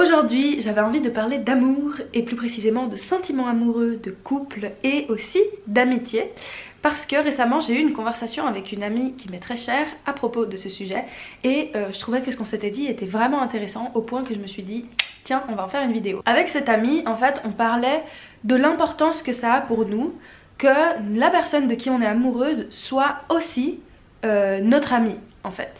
Aujourd'hui, j'avais envie de parler d'amour et plus précisément de sentiments amoureux, de couple et aussi d'amitié. Parce que récemment j'ai eu une conversation avec une amie qui m'est très chère à propos de ce sujet et je trouvais que ce qu'on s'était dit était vraiment intéressant au point que je me suis dit tiens, on va en faire une vidéo. Avec cette amie, en fait, on parlait de l'importance que ça a pour nous que la personne de qui on est amoureuse soit aussi notre amie en fait.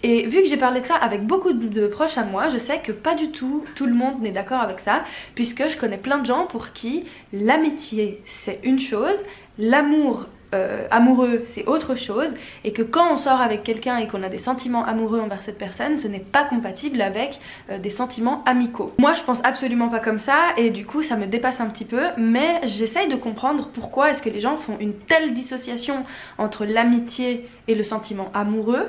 Et vu que j'ai parlé de ça avec beaucoup de proches à moi, je sais que pas du tout le monde n'est d'accord avec ça, puisque je connais plein de gens pour qui l'amitié c'est une chose, l'amour amoureux c'est autre chose, et que quand on sort avec quelqu'un et qu'on a des sentiments amoureux envers cette personne, ce n'est pas compatible avec des sentiments amicaux. Moi je pense absolument pas comme ça et du coup ça me dépasse un petit peu, mais j'essaye de comprendre pourquoi est-ce que les gens font une telle dissociation entre l'amitié et le sentiment amoureux,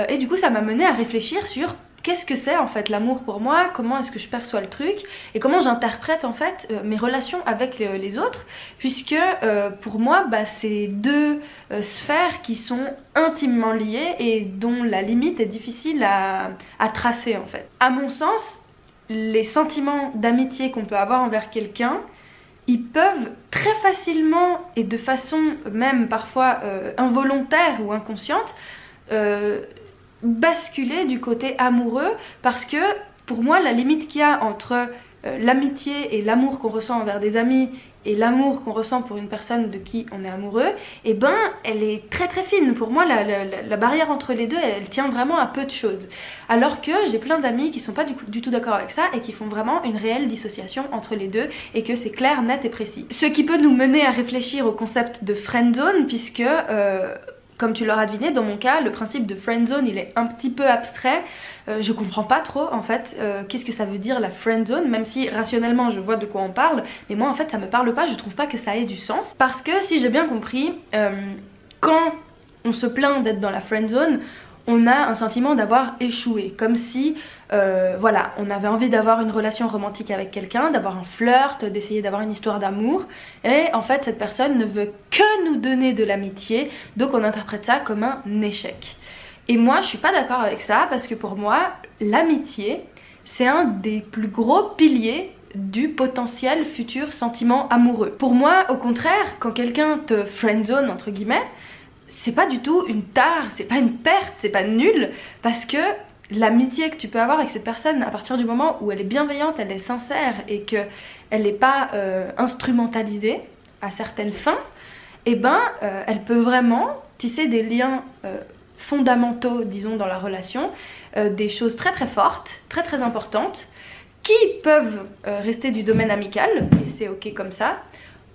et du coup ça m'a mené à réfléchir sur qu'est-ce que c'est en fait l'amour pour moi, comment est-ce que je perçois le truc et comment j'interprète en fait mes relations avec les autres, puisque pour moi c'est deux sphères qui sont intimement liées et dont la limite est difficile à tracer en fait. À mon sens, les sentiments d'amitié qu'on peut avoir envers quelqu'un, ils peuvent très facilement et de façon même parfois involontaire ou inconsciente basculer du côté amoureux, parce que pour moi la limite qu'il y a entre l'amitié et l'amour qu'on ressent envers des amis et l'amour qu'on ressent pour une personne de qui on est amoureux, et elle est très très fine. Pour moi la barrière entre les deux elle tient vraiment à peu de choses, alors que j'ai plein d'amis qui sont pas du tout d'accord avec ça et qui font vraiment une réelle dissociation entre les deux et que c'est clair, net et précis. Ce qui peut nous mener à réfléchir au concept de friendzone, puisque comme tu l'auras deviné, dans mon cas, le principe de friendzone il est un petit peu abstrait. Je comprends pas trop en fait qu'est-ce que ça veut dire la friendzone, même si rationnellement je vois de quoi on parle, mais moi en fait ça me parle pas, je trouve pas que ça ait du sens. Parce que si j'ai bien compris, quand on se plaint d'être dans la friendzone, on a un sentiment d'avoir échoué, comme si voilà, on avait envie d'avoir une relation romantique avec quelqu'un, d'avoir un flirt, d'essayer d'avoir une histoire d'amour, et en fait cette personne ne veut que nous donner de l'amitié, donc on interprète ça comme un échec. Et moi je suis pas d'accord avec ça, parce que pour moi l'amitié c'est un des plus gros piliers du potentiel futur sentiment amoureux. Pour moi au contraire, quand quelqu'un te friendzone entre guillemets, c'est pas du tout une tare, c'est pas une perte, c'est pas nul, parce que l'amitié que tu peux avoir avec cette personne, à partir du moment où elle est bienveillante, elle est sincère et qu'elle n'est pas instrumentalisée à certaines fins, elle peut vraiment tisser des liens fondamentaux, disons, dans la relation, des choses très très fortes, très très importantes, qui peuvent rester du domaine amical, et c'est ok comme ça,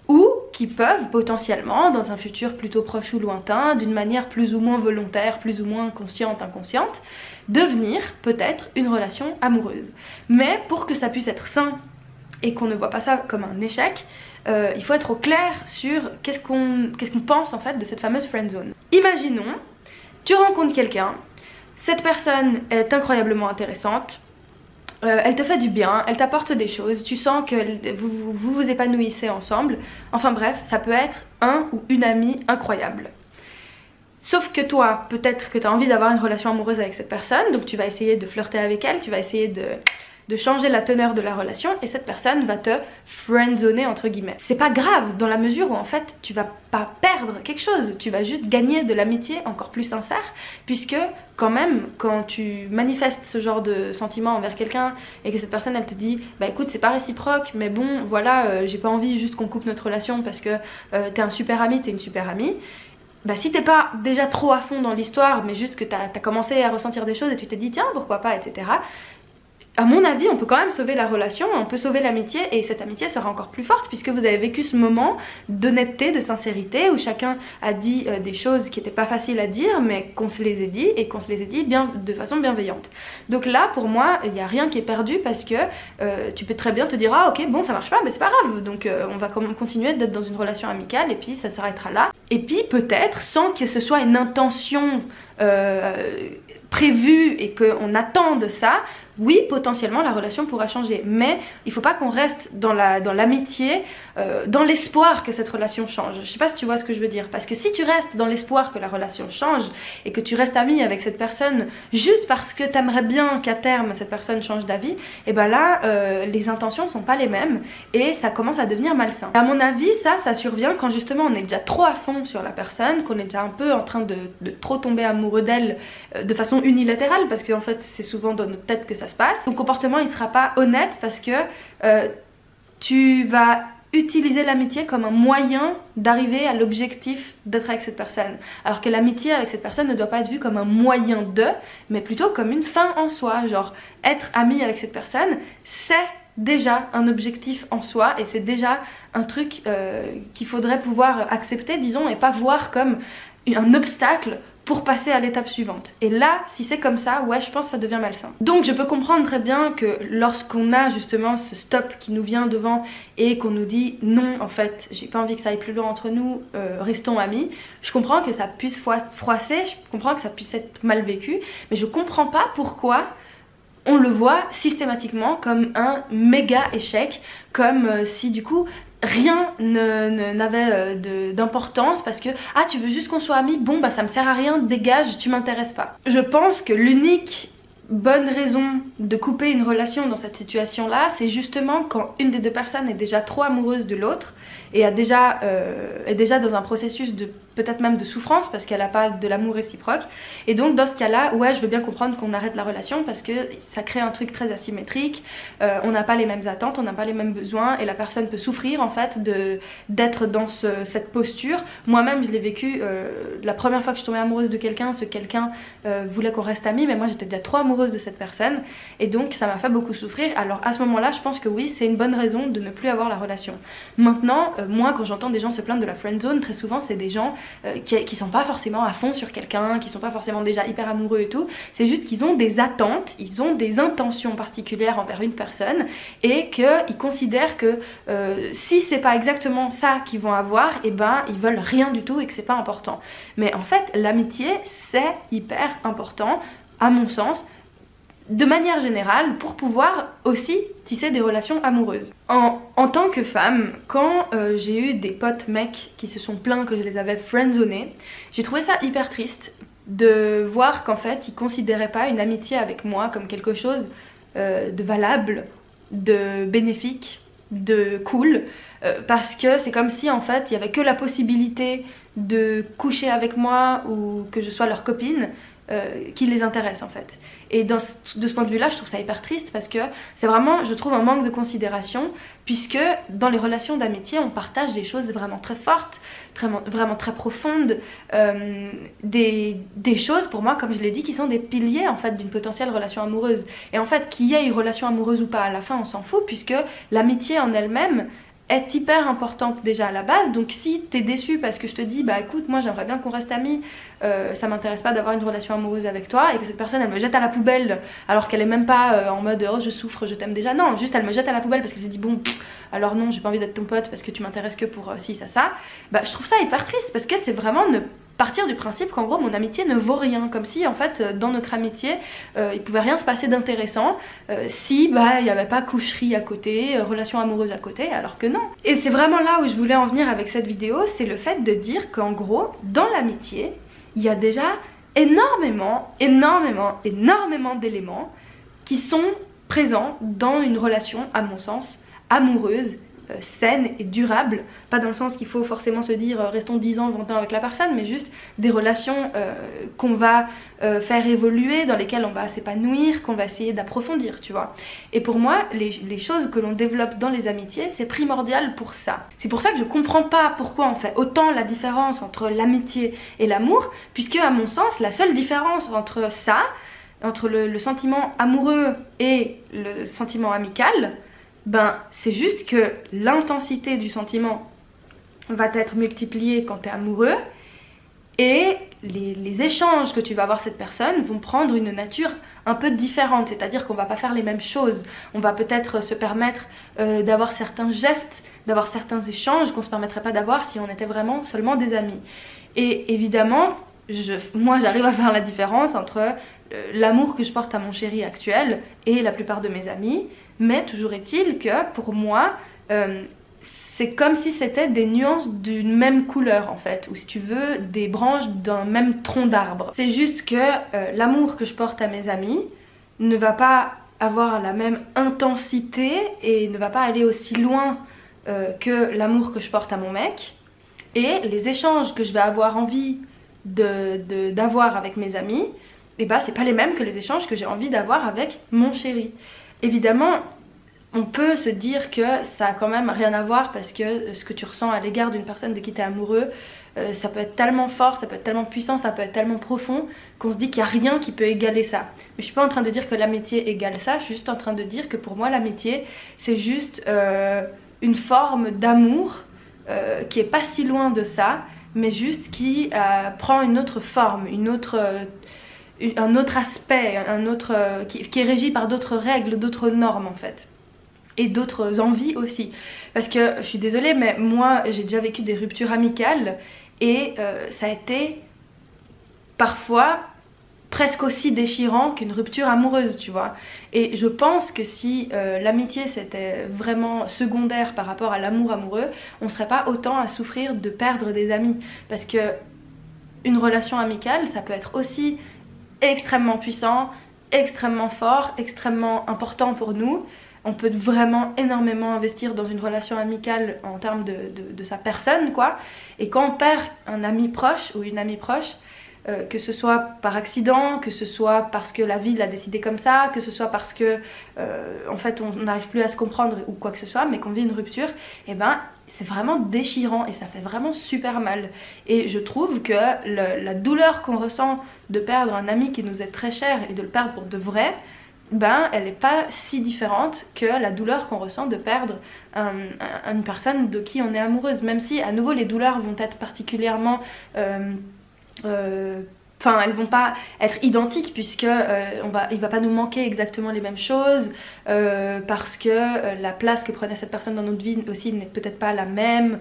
ou qui peuvent potentiellement, dans un futur plutôt proche ou lointain, d'une manière plus ou moins volontaire, plus ou moins consciente, inconsciente, devenir peut-être une relation amoureuse. Mais pour que ça puisse être sain et qu'on ne voit pas ça comme un échec, il faut être au clair sur qu'est-ce qu'on pense en fait de cette fameuse friendzone. Imaginons, tu rencontres quelqu'un, cette personne est incroyablement intéressante, elle te fait du bien, elle t'apporte des choses, tu sens que vous épanouissez ensemble, enfin bref, ça peut être un ou une amie incroyable. Sauf que toi, peut-être que tu as envie d'avoir une relation amoureuse avec cette personne, donc tu vas essayer de flirter avec elle, tu vas essayer de changer la teneur de la relation, et cette personne va te friendzoner entre guillemets. C'est pas grave dans la mesure où en fait tu vas pas perdre quelque chose, tu vas juste gagner de l'amitié encore plus sincère, puisque quand même quand tu manifestes ce genre de sentiment envers quelqu'un et que cette personne elle te dit bah écoute c'est pas réciproque mais bon voilà j'ai pas envie juste qu'on coupe notre relation parce que t'es un super ami, t'es une super amie. Bah si t'es pas déjà trop à fond dans l'histoire mais juste que t'as commencé à ressentir des choses et tu t'es dit tiens pourquoi pas, etc. À mon avis on peut quand même sauver la relation, on peut sauver l'amitié, et cette amitié sera encore plus forte puisque vous avez vécu ce moment d'honnêteté, de sincérité où chacun a dit des choses qui n'étaient pas faciles à dire mais qu'on se les ait dit, et qu'on se les ait dit de façon bienveillante. Donc là pour moi il n'y a rien qui est perdu, parce que tu peux très bien te dire ah ok bon ça marche pas mais c'est pas grave, donc on va continuer d'être dans une relation amicale et puis ça s'arrêtera là. Et puis peut-être sans que ce soit une intention prévue et qu'on attende ça, oui, potentiellement la relation pourra changer, mais il faut pas qu'on reste dans l'amitié, dans l'espoir que cette relation change. Je sais pas si tu vois ce que je veux dire, parce que si tu restes dans l'espoir que la relation change et que tu restes ami avec cette personne juste parce que t'aimerais bien qu'à terme cette personne change d'avis, et ben là les intentions sont pas les mêmes et ça commence à devenir malsain. À mon avis, ça survient quand justement on est déjà trop à fond sur la personne, qu'on est déjà un peu en train de trop tomber amoureux d'elle de façon unilatérale, parce qu'en fait c'est souvent dans notre tête que ça se passe. Ton comportement il sera pas honnête parce que tu vas utiliser l'amitié comme un moyen d'arriver à l'objectif d'être avec cette personne, alors que l'amitié avec cette personne ne doit pas être vue comme un moyen de, mais plutôt comme une fin en soi. Genre être ami avec cette personne, c'est déjà un objectif en soi et c'est déjà un truc qu'il faudrait pouvoir accepter, disons, et pas voir comme un obstacle pour passer à l'étape suivante. Et là, si c'est comme ça, ouais, je pense que ça devient malsain. Donc je peux comprendre très bien que lorsqu'on a justement ce stop qui nous vient devant et qu'on nous dit non, en fait, j'ai pas envie que ça aille plus loin entre nous, restons amis, je comprends que ça puisse froisser, je comprends que ça puisse être mal vécu, mais je comprends pas pourquoi on le voit systématiquement comme un méga échec, comme si du coup rien n'avait d'importance, parce que ah, tu veux juste qu'on soit amis, bon bah ça me sert à rien, dégage, tu m'intéresses pas. Je pense que l'unique bonne raison de couper une relation dans cette situation là, c'est justement quand une des deux personnes est déjà trop amoureuse de l'autre et est déjà dans un processus de peut-être même de souffrance parce qu'elle n'a pas de l'amour réciproque, et donc dans ce cas là, ouais, je veux bien comprendre qu'on arrête la relation parce que ça crée un truc très asymétrique, on n'a pas les mêmes attentes, on n'a pas les mêmes besoins et la personne peut souffrir en fait d'être dans cette posture. Moi-même je l'ai vécu, la première fois que je tombais amoureuse de quelqu'un, ce quelqu'un voulait qu'on reste amis, mais moi j'étais déjà trop amoureuse de cette personne et donc ça m'a fait beaucoup souffrir. Alors à ce moment là je pense que oui, c'est une bonne raison de ne plus avoir la relation. Maintenant moi quand j'entends des gens se plaindre de la friend zone, très souvent c'est des gens qui sont pas forcément à fond sur quelqu'un, qui sont pas forcément déjà hyper amoureux et tout, c'est juste qu'ils ont des attentes, ils ont des intentions particulières envers une personne et qu'ils considèrent que si c'est pas exactement ça qu'ils vont avoir, et ben ils veulent rien du tout et que c'est pas important. Mais en fait l'amitié c'est hyper important à mon sens, de manière générale, pour pouvoir aussi tisser des relations amoureuses. En tant que femme, quand j'ai eu des potes mecs qui se sont plaints que je les avais friendzonés, j'ai trouvé ça hyper triste de voir qu'en fait ils considéraient pas une amitié avec moi comme quelque chose de valable, de bénéfique, de cool, parce que c'est comme si en fait il y avait que la possibilité de coucher avec moi ou que je sois leur copine qui les intéresse en fait. Et de ce point de vue là je trouve ça hyper triste parce que c'est vraiment, je trouve, un manque de considération, puisque dans les relations d'amitié on partage des choses vraiment très fortes, vraiment très profondes, des choses pour moi, comme je l'ai dit, qui sont des piliers en fait d'une potentielle relation amoureuse. Et en fait qu'il y ait une relation amoureuse ou pas, à la fin on s'en fout, puisque l'amitié en elle-même est hyper importante déjà à la base. Donc si t'es déçu parce que je te dis bah écoute, moi j'aimerais bien qu'on reste amis, ça m'intéresse pas d'avoir une relation amoureuse avec toi, et que cette personne elle me jette à la poubelle alors qu'elle est même pas en mode oh je souffre, je t'aime déjà, non, juste elle me jette à la poubelle parce que j'ai dit bon alors non, j'ai pas envie d'être ton pote parce que tu m'intéresses que pour si ça, bah je trouve ça hyper triste, parce que c'est vraiment ne partir du principe qu'en gros mon amitié ne vaut rien, comme si en fait dans notre amitié il pouvait rien se passer d'intéressant si bah il n'y avait pas coucherie à côté, relation amoureuse à côté, alors que non. Et c'est vraiment là où je voulais en venir avec cette vidéo, c'est le fait de dire qu'en gros dans l'amitié il y a déjà énormément d'éléments qui sont présents dans une relation, à mon sens, amoureuse, saine et durable, pas dans le sens qu'il faut forcément se dire restons 10 ans, 20 ans avec la personne, mais juste des relations qu'on va faire évoluer, dans lesquelles on va s'épanouir, qu'on va essayer d'approfondir, tu vois. Et pour moi, les choses que l'on développe dans les amitiés, c'est primordial pour ça. C'est pour ça que je comprends pas pourquoi on fait autant la différence entre l'amitié et l'amour, puisque à mon sens, la seule différence entre ça, entre le sentiment amoureux et le sentiment amical, ben c'est juste que l'intensité du sentiment va être multipliée quand tu es amoureux, et les échanges que tu vas avoir cette personne vont prendre une nature un peu différente, c'est-à-dire qu'on va pas faire les mêmes choses, on va peut-être se permettre d'avoir certains gestes, d'avoir certains échanges qu'on se permettrait pas d'avoir si on était vraiment seulement des amis. Et évidemment moi j'arrive à faire la différence entre l'amour que je porte à mon chéri actuel et la plupart de mes amis, mais toujours est-il que pour moi, c'est comme si c'était des nuances d'une même couleur en fait, ou si tu veux, des branches d'un même tronc d'arbre. C'est juste que l'amour que je porte à mes amis ne va pas avoir la même intensité et ne va pas aller aussi loin que l'amour que je porte à mon mec. Et les échanges que je vais avoir envie d'avoir avec mes amis, et bah c'est pas les mêmes que les échanges que j'ai envie d'avoir avec mon chéri. Évidemment, on peut se dire que ça a quand même rien à voir parce que ce que tu ressens à l'égard d'une personne de qui tu es amoureux, ça peut être tellement fort, ça peut être tellement puissant, ça peut être tellement profond qu'on se dit qu'il n'y a rien qui peut égaler ça. Mais je suis pas en train de dire que l'amitié égale ça, je suis juste en train de dire que pour moi l'amitié c'est juste une forme d'amour qui est pas si loin de ça, mais juste qui prend une autre forme, un autre aspect, qui est régi par d'autres règles, d'autres normes en fait. Et d'autres envies aussi. Parce que je suis désolée, mais moi j'ai déjà vécu des ruptures amicales et ça a été parfois presque aussi déchirant qu'une rupture amoureuse, tu vois. Et je pense que si l'amitié c'était vraiment secondaire par rapport à l'amour amoureux, on serait pas autant à souffrir de perdre des amis. Parce que une relation amicale, ça peut être aussi extrêmement puissant, extrêmement fort, extrêmement important pour nous. On peut vraiment énormément investir dans une relation amicale en termes de sa personne, quoi. Et quand on perd un ami proche ou une amie proche, que ce soit par accident, que ce soit parce que la vie l'a décidé comme ça, que ce soit parce que en fait on n'arrive plus à se comprendre ou quoi que ce soit, mais qu'on vit une rupture, et ben c'est vraiment déchirant et ça fait vraiment super mal. Et je trouve que la douleur qu'on ressent de perdre un ami qui nous est très cher et de le perdre pour de vrai, ben elle n'est pas si différente que la douleur qu'on ressent de perdre une personne de qui on est amoureuse, même si à nouveau les douleurs vont être particulièrement enfin elles vont pas être identiques puisque il va pas nous manquer exactement les mêmes choses, parce que la place que prenait cette personne dans notre vie aussi n'est peut-être pas la même,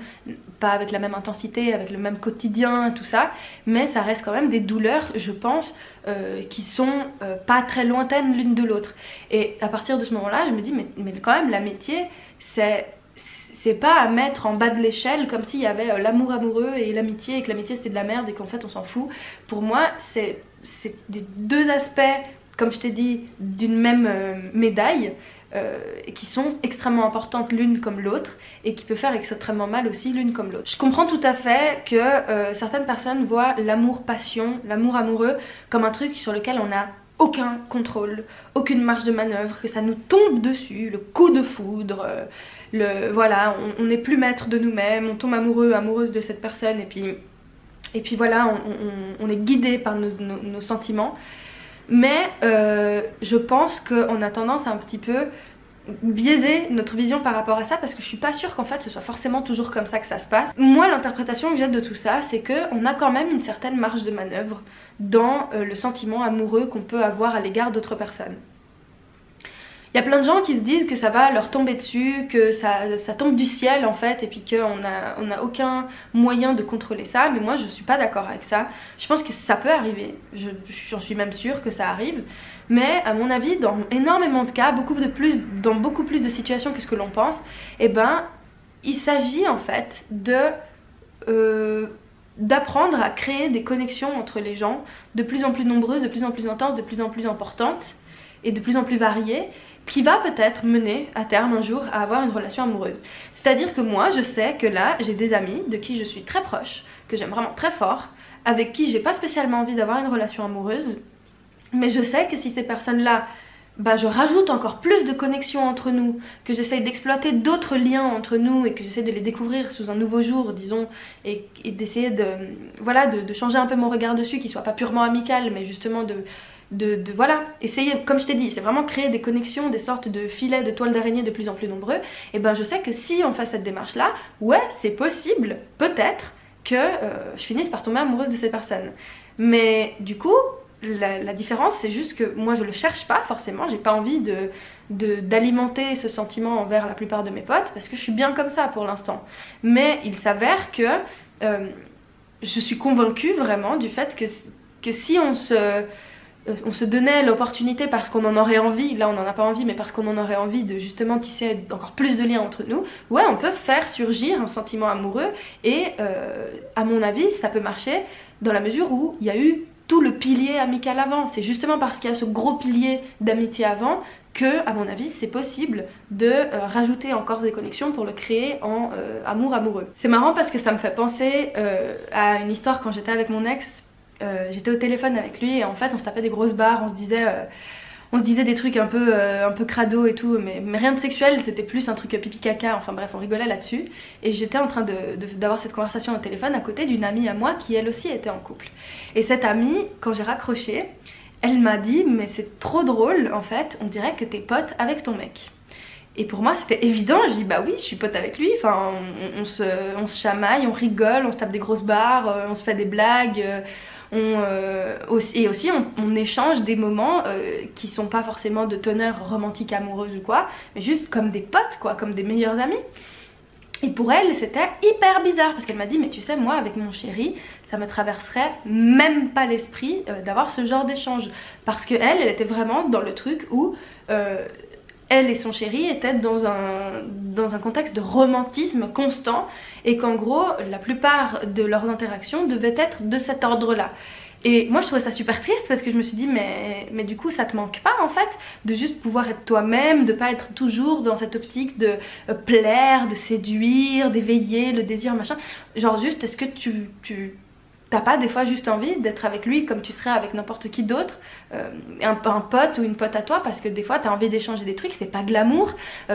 pas avec la même intensité, avec le même quotidien, tout ça, mais ça reste quand même des douleurs, je pense, qui sont pas très lointaines l'une de l'autre. Et à partir de ce moment-là, je me dis mais quand même l'amitié, c'est pas à mettre en bas de l'échelle comme s'il y avait l'amour amoureux et l'amitié et que l'amitié c'était de la merde et qu'en fait on s'en fout. Pour moi c'est des deux aspects, comme je t'ai dit, d'une même médaille, qui sont extrêmement importantes l'une comme l'autre et qui peut faire extrêmement mal aussi l'une comme l'autre. Je comprends tout à fait que certaines personnes voient l'amour passion, l'amour amoureux comme un truc sur lequel on a aucun contrôle, aucune marge de manœuvre, que ça nous tombe dessus, le coup de foudre, voilà, on n'est plus maître de nous-mêmes, on tombe amoureux, amoureuse de cette personne et puis voilà, on est guidé par nos sentiments. Mais je pense qu'on a tendance à un petit peu biaiser notre vision par rapport à ça parce que je suis pas sûre qu'en fait ce soit forcément toujours comme ça que ça se passe. Moi l'interprétation que j'ai de tout ça c'est qu'on a quand même une certaine marge de manœuvre dans le sentiment amoureux qu'on peut avoir à l'égard d'autres personnes. Il y a plein de gens qui se disent que ça va leur tomber dessus, que ça tombe du ciel en fait et puis qu'on n'a aucun moyen de contrôler ça, mais moi je suis pas d'accord avec ça. Je pense que ça peut arriver, j'en suis même sûre que ça arrive, mais à mon avis dans énormément de cas, dans beaucoup plus de situations que ce que l'on pense, et ben il s'agit en fait d'apprendre à créer des connexions entre les gens de plus en plus nombreuses, de plus en plus intenses, de plus en plus importantes et de plus en plus variées, qui va peut-être mener à terme un jour à avoir une relation amoureuse. C'est-à-dire que moi je sais que là j'ai des amis de qui je suis très proche, que j'aime vraiment très fort, avec qui j'ai pas spécialement envie d'avoir une relation amoureuse, mais je sais que si ces personnes-là, bah, je rajoute encore plus de connexions entre nous, que j'essaye d'exploiter d'autres liens entre nous et que j'essaie de les découvrir sous un nouveau jour, disons, et d'essayer de changer un peu mon regard dessus, qui soit pas purement amical, mais justement voilà, essayer, comme je t'ai dit, c'est vraiment créer des connexions, des sortes de filets de toiles d'araignée de plus en plus nombreux. Et ben je sais que si on fait cette démarche là, ouais c'est possible, peut-être que je finisse par tomber amoureuse de ces personnes. Mais du coup la différence c'est juste que moi je le cherche pas forcément, j'ai pas envie d'alimenter ce sentiment envers la plupart de mes potes parce que je suis bien comme ça pour l'instant. Mais il s'avère que je suis convaincue vraiment du fait que si on se on se donnait l'opportunité parce qu'on en aurait envie, là on n'en a pas envie, mais parce qu'on en aurait envie de justement tisser encore plus de liens entre nous, ouais, on peut faire surgir un sentiment amoureux et à mon avis ça peut marcher dans la mesure où il y a eu tout le pilier amical avant. C'est justement parce qu'il y a ce gros pilier d'amitié avant que, à mon avis, c'est possible de rajouter encore des connexions pour le créer en amour amoureux. C'est marrant parce que ça me fait penser à une histoire quand j'étais avec mon ex. J'étais au téléphone avec lui et en fait on se tapait des grosses barres, on se disait des trucs un peu crado et tout, mais rien de sexuel, c'était plus un truc pipi caca, enfin bref on rigolait là-dessus. Et j'étais en train d'avoir cette conversation au téléphone à côté d'une amie à moi qui elle aussi était en couple. Et cette amie, quand j'ai raccroché, elle m'a dit mais c'est trop drôle en fait, on dirait que t'es pote avec ton mec. Et pour moi c'était évident, je dis bah oui je suis pote avec lui, enfin on se chamaille, on rigole, on se tape des grosses barres, on se fait des blagues, et aussi on échange des moments qui sont pas forcément de teneur romantique amoureuse ou quoi, mais juste comme des potes quoi, comme des meilleurs amis. Et pour elle c'était hyper bizarre parce qu'elle m'a dit mais tu sais moi avec mon chéri ça me traverserait même pas l'esprit d'avoir ce genre d'échange, parce que elle était vraiment dans le truc où elle et son chéri étaient dans un contexte de romantisme constant et qu'en gros la plupart de leurs interactions devaient être de cet ordre là. Et moi je trouvais ça super triste parce que je me suis dit mais du coup ça te manque pas en fait de juste pouvoir être toi-même, de pas être toujours dans cette optique de plaire, de séduire, d'éveiller le désir machin. Genre juste est-ce que t'as pas des fois juste envie d'être avec lui comme tu serais avec n'importe qui d'autre, un pote ou une pote à toi, parce que des fois t'as envie d'échanger des trucs, c'est pas glamour,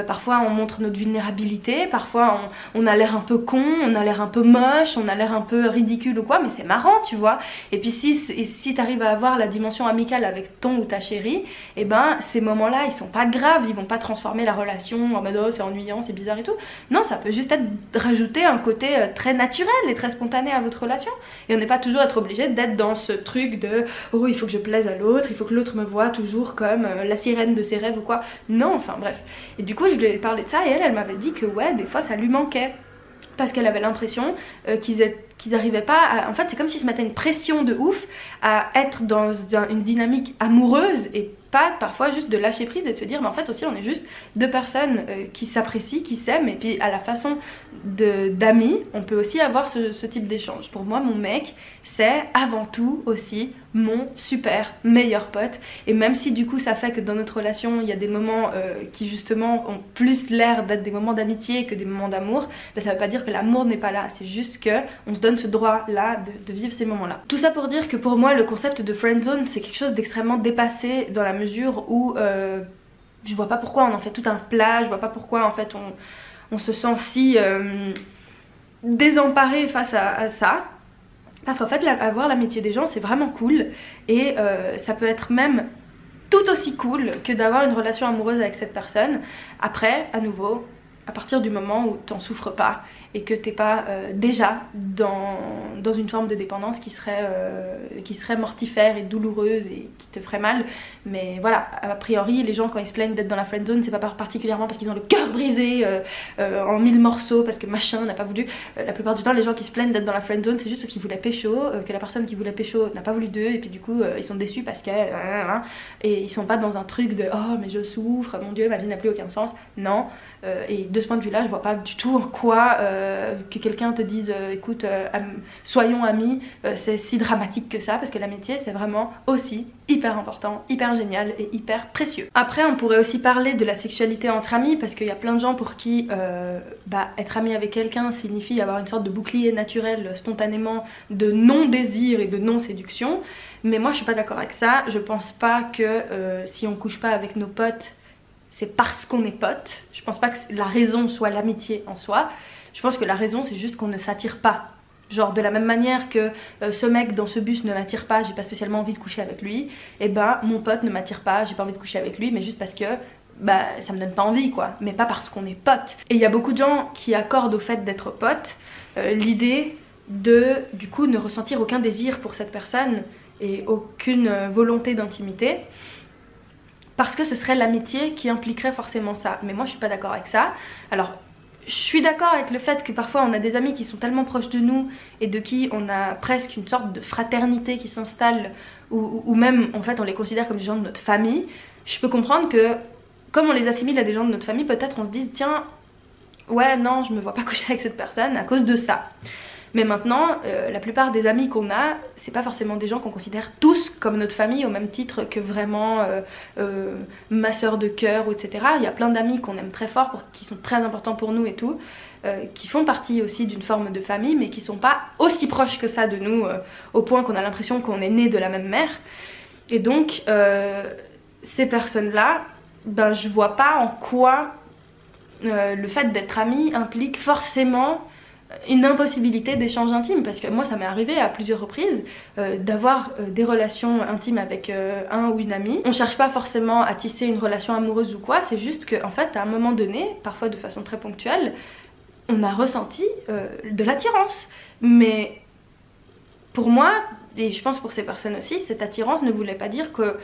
parfois on montre notre vulnérabilité, parfois on a l'air un peu con, on a l'air un peu moche, on a l'air un peu ridicule ou quoi, mais c'est marrant tu vois. Et puis si t'arrives à avoir la dimension amicale avec ton ou ta chérie, et ben ces moments là ils sont pas graves, ils vont pas transformer la relation en mode oh c'est ennuyant, c'est bizarre et tout. Non, ça peut juste être rajouter un côté très naturel et très spontané à votre relation. Et on n'est pas toujours être obligé d'être dans ce truc de oh il faut que je plaise à l'autre, il faut que l'autre me voit toujours comme la sirène de ses rêves ou quoi. Non, enfin bref. Et du coup je lui ai parlé de ça et elle m'avait dit que ouais des fois ça lui manquait. Parce qu'elle avait l'impression qu'ils arrivaient pas à... En fait c'est comme s'ils se mettaient une pression de ouf à être dans une dynamique amoureuse et pas parfois juste de lâcher prise et de se dire mais en fait aussi on est juste deux personnes qui s'apprécient, qui s'aiment, et puis à la façon d'amis on peut aussi avoir ce type d'échange. Pour moi mon mec c'est avant tout aussi mon super meilleur pote, et même si du coup ça fait que dans notre relation il y a des moments qui justement ont plus l'air d'être des moments d'amitié que des moments d'amour, ben, ça veut pas dire que l'amour n'est pas là, c'est juste que on se donne ce droit là de vivre ces moments là. Tout ça pour dire que pour moi le concept de friendzone c'est quelque chose d'extrêmement dépassé, dans la mesure où je vois pas pourquoi on en fait tout un plat, je vois pas pourquoi en fait on se sent si désemparé face à ça. Parce qu'en fait avoir l'amitié des gens c'est vraiment cool, et ça peut être même tout aussi cool que d'avoir une relation amoureuse avec cette personne. Après à nouveau à partir du moment où t'en souffres pas et que t'es pas déjà dans une forme de dépendance qui serait mortifère et douloureuse et qui te ferait mal. Mais voilà, a priori les gens quand ils se plaignent d'être dans la friendzone c'est pas particulièrement parce qu'ils ont le cœur brisé en 1000 morceaux parce que machin n'a pas voulu. La plupart du temps les gens qui se plaignent d'être dans la friendzone c'est juste parce qu'ils voulaient pécho, que la personne qui voulait pécho n'a pas voulu d'eux, et puis du coup ils sont déçus parce que et ils sont pas dans un truc de oh mais je souffre, mon dieu ma vie n'a plus aucun sens. Non, et de ce point de vue là je vois pas du tout en quoi que quelqu'un te dise écoute soyons amis, c'est si dramatique que ça, parce que l'amitié c'est vraiment aussi hyper important, hyper génial et hyper précieux. Après on pourrait aussi parler de la sexualité entre amis, parce qu'il y a plein de gens pour qui être ami avec quelqu'un signifie avoir une sorte de bouclier naturel spontanément de non-désir et de non-séduction. Mais moi je suis pas d'accord avec ça, je pense pas que si on couche pas avec nos potes c'est parce qu'on est potes. Je pense pas que la raison soit l'amitié en soi, je pense que la raison c'est juste qu'on ne s'attire pas. Genre de la même manière que ce mec dans ce bus ne m'attire pas, j'ai pas spécialement envie de coucher avec lui, et ben mon pote ne m'attire pas, j'ai pas envie de coucher avec lui, mais juste parce que ça me donne pas envie quoi, mais pas parce qu'on est potes. Et il y a beaucoup de gens qui accordent au fait d'être potes l'idée de du coup ne ressentir aucun désir pour cette personne et aucune volonté d'intimité, parce que ce serait l'amitié qui impliquerait forcément ça. Mais moi je suis pas d'accord avec ça. Alors je suis d'accord avec le fait que parfois on a des amis qui sont tellement proches de nous et de qui on a presque une sorte de fraternité qui s'installe, ou même en fait on les considère comme des gens de notre famille. Je peux comprendre que comme on les assimile à des gens de notre famille, peut-être on se dise tiens, ouais non je me vois pas coucher avec cette personne à cause de ça. Mais maintenant, la plupart des amis qu'on a, c'est pas forcément des gens qu'on considère tous comme notre famille au même titre que vraiment ma soeur de cœur, etc. Il y a plein d'amis qu'on aime très fort, qui sont très importants pour nous et tout, qui font partie aussi d'une forme de famille, mais qui sont pas aussi proches que ça de nous, au point qu'on a l'impression qu'on est né de la même mère. Et donc, ces personnes-là, ben je vois pas en quoi le fait d'être amis implique forcément une impossibilité d'échange intime, parce que moi ça m'est arrivé à plusieurs reprises d'avoir des relations intimes avec un ou une amie. On cherche pas forcément à tisser une relation amoureuse ou quoi, c'est juste qu'en fait à un moment donné, parfois de façon très ponctuelle, on a ressenti de l'attirance. Mais pour moi, et je pense pour ces personnes aussi, cette attirance ne voulait pas dire que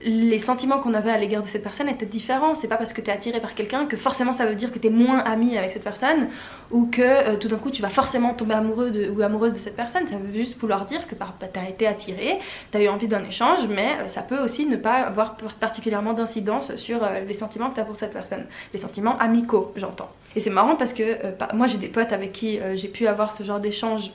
les sentiments qu'on avait à l'égard de cette personne étaient différents. C'est pas parce que t'es attiré par quelqu'un que forcément ça veut dire que t'es moins ami avec cette personne, ou que tout d'un coup tu vas forcément tomber amoureux ou amoureuse de cette personne. Ça veut juste vouloir dire que t'as été attiré, t'as eu envie d'un échange, mais ça peut aussi ne pas avoir particulièrement d'incidence sur les sentiments que t'as pour cette personne. Les sentiments amicaux, j'entends. Et c'est marrant parce que moi j'ai des potes avec qui j'ai pu avoir ce genre d'échange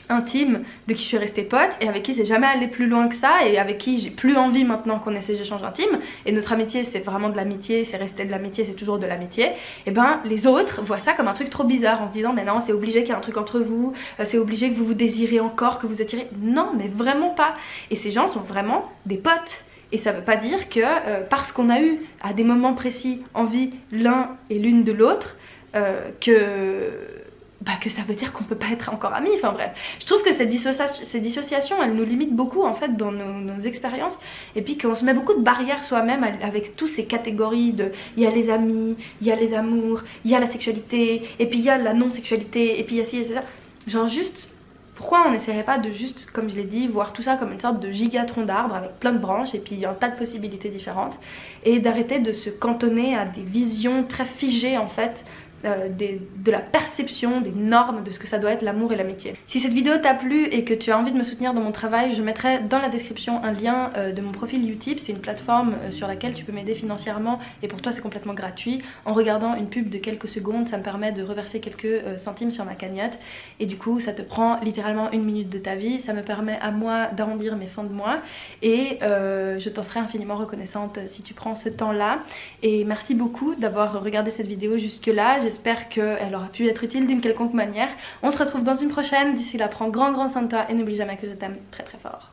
intime, de qui je suis restée pote et avec qui c'est jamais allé plus loin que ça, et avec qui j'ai plus envie maintenant qu'on ait ces échanges intimes, et notre amitié c'est vraiment de l'amitié, c'est resté de l'amitié, c'est toujours de l'amitié. Et ben les autres voient ça comme un truc trop bizarre en se disant mais non c'est obligé qu'il y ait un truc entre vous, c'est obligé que vous vous désirez encore, que vous attirez. Non mais vraiment pas. Et ces gens sont vraiment des potes. Et ça veut pas dire que parce qu'on a eu à des moments précis envie l'un et l'une de l'autre que ça veut dire qu'on peut pas être encore amis. Enfin bref, je trouve que ces dissociations elles nous limitent beaucoup en fait dans nos expériences, et puis qu'on se met beaucoup de barrières soi-même avec toutes ces catégories de il y a les amis, il y a les amours, il y a la sexualité, et puis il y a la non-sexualité, et puis il y a ci et ça. Genre juste, pourquoi on n'essaierait pas de juste, comme je l'ai dit, voir tout ça comme une sorte de gigatron d'arbres avec plein de branches et puis un tas de possibilités différentes, et d'arrêter de se cantonner à des visions très figées en fait de la perception, des normes de ce que ça doit être l'amour et l'amitié. Si cette vidéo t'a plu et que tu as envie de me soutenir dans mon travail, je mettrai dans la description un lien de mon profil Utip. C'est une plateforme sur laquelle tu peux m'aider financièrement, et pour toi c'est complètement gratuit. En regardant une pub de quelques secondes, ça me permet de reverser quelques centimes sur ma cagnotte, et du coup ça te prend littéralement 1 minute de ta vie. Ça me permet à moi d'arrondir mes fins de mois, et je t'en serai infiniment reconnaissante si tu prends ce temps là. Et merci beaucoup d'avoir regardé cette vidéo jusque là. J'espère qu'elle aura pu être utile d'une quelconque manière. On se retrouve dans une prochaine. D'ici là, prends grand soin de toi et n'oublie jamais que je t'aime très très fort.